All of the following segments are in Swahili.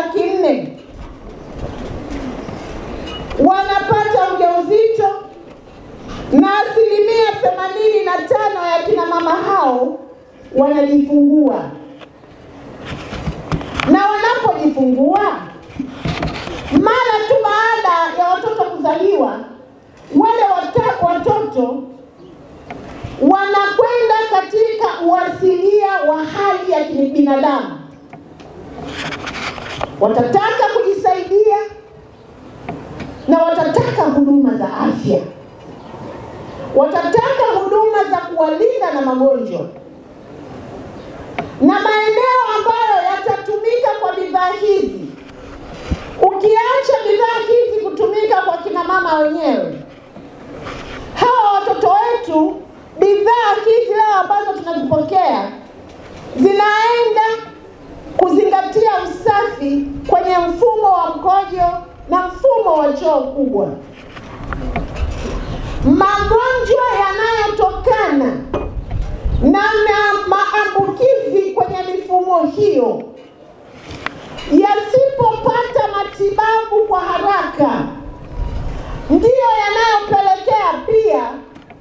400,000 wanapata ujauzito, na 85% ya kina mama hao wanajifungua. Na wanapojifungua, mara tu baada ya watoto kuzaliwa, wale watoto wanakwenda katika uasilia wa hali ya kibinadamu. Watataka kujisaidia na watataka huduma za afya. Watataka huduma za kuwalinda na magonjwa. Na maeneo ambayo yatatumika kwa bidhaa hizi, ukiacha bidhaa hizi kutumika kwa kina mama wenyewe, hawa watoto wetu, bidhaa hizi leo ambazo tunazipokea zinaenda kuzingatia usafi kwenye mfumo wa mkojo na mfumo wa choo kubwa. Magonjwa yanayotokana na maambukizi kwenye mifumo hiyo yasipopata matibabu kwa haraka ndiyo yanayopelekea pia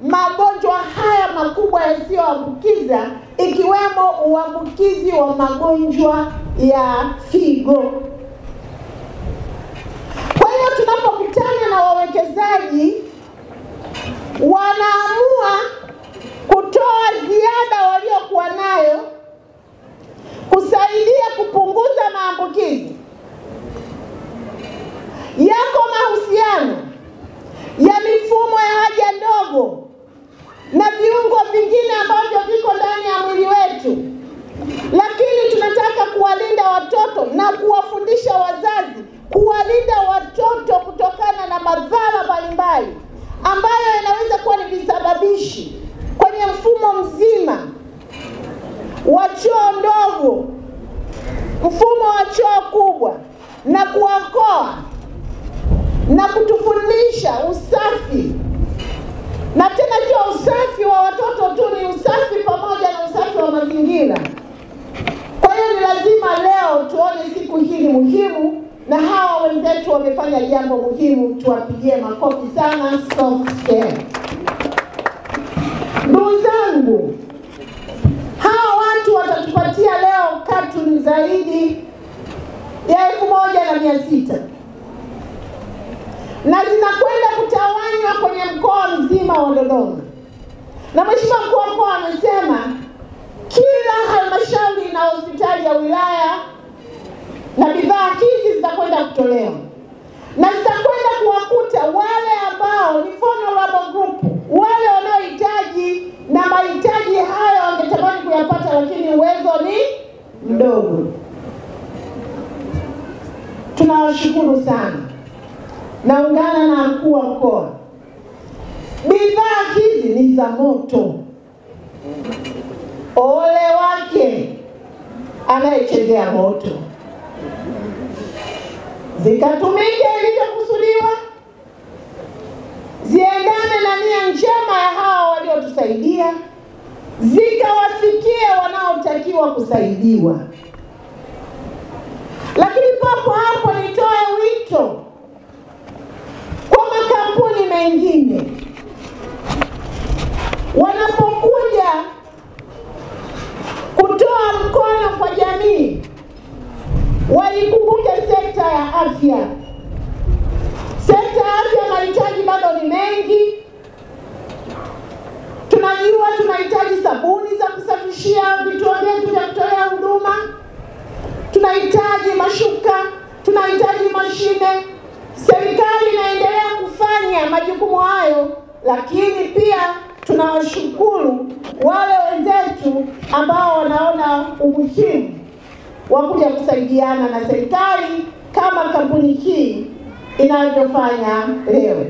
magonjwa haya makubwa yasiyoambukiza, ikiwemo uambukizi wa magonjwa ya figo. Kwa hiyo tunapokutana na wawekezaji, wanaamua kutoa ziada waliokuwa nayo kusaidia kupunguza maambukizi. Yako mahusiano ya mifumo ya haja ndogo na viungo vingine ambavyo viko ndani ya mwili wetu, lakini tunataka kuwalinda watoto na kuwafundisha wazazi kuwalinda watoto kutokana na madhara mbalimbali ambayo yanaweza kuwa ni visababishi kwenye mfumo mzima wa choo ndogo, mfumo wa choo kubwa, na kuwakoa na kutufundisha usafi. Na tena sio usafi wa watoto tu, ni usafi pamoja na usafi wa mazingira. Kwa hiyo ni lazima leo tuone siku hii ni muhimu, na hawa wenzetu wamefanya jambo muhimu, tuwapigie makofi sana. Soft care. Ndugu zangu, hawa watu watatupatia leo katuni zaidi ya 1,600 na zinakwenda kutawanywa kwenye mkoa mzima wa Dodoma. Na Mheshimiwa Mkuu wa Mkoa amesema kila halmashauri na hospitali ya wilaya na bidhaa hizi zitakwenda kutolewa, na zitakwenda kuwakuta wale ambao ni vulnerable group, wale wanaohitaji na mahitaji hayo wangetamani kuyapata, lakini uwezo ni mdogo. Tunawashukuru sana. Naungana na mkuu wa mkoa, bidhaa hizi ni za moto. Ole wake anayechezea moto. Zikatumike ilivyokusudiwa, ziendane na nia njema ya hawa waliotusaidia, zikawafikie wanaotakiwa kusaidiwa. Lakini papo hapo nitoe wito kwa makampuni mengine, wanapokuja kutoa mkono kwa jamii, waikumbuke sekta ya afya. Sekta ya afya mahitaji bado ni mengi. Tunajua tunahitaji sabuni za kusafishia vituo vyetu vya kutolea huduma, tunahitaji mashuka, tunahitaji mashine. Serikali inaendelea kufanya majukumu hayo, lakini pia tunawashukuru wale wenzetu ambao wanaona umuhimu wa kuja kusaidiana na serikali kama kampuni hii inavyofanya leo.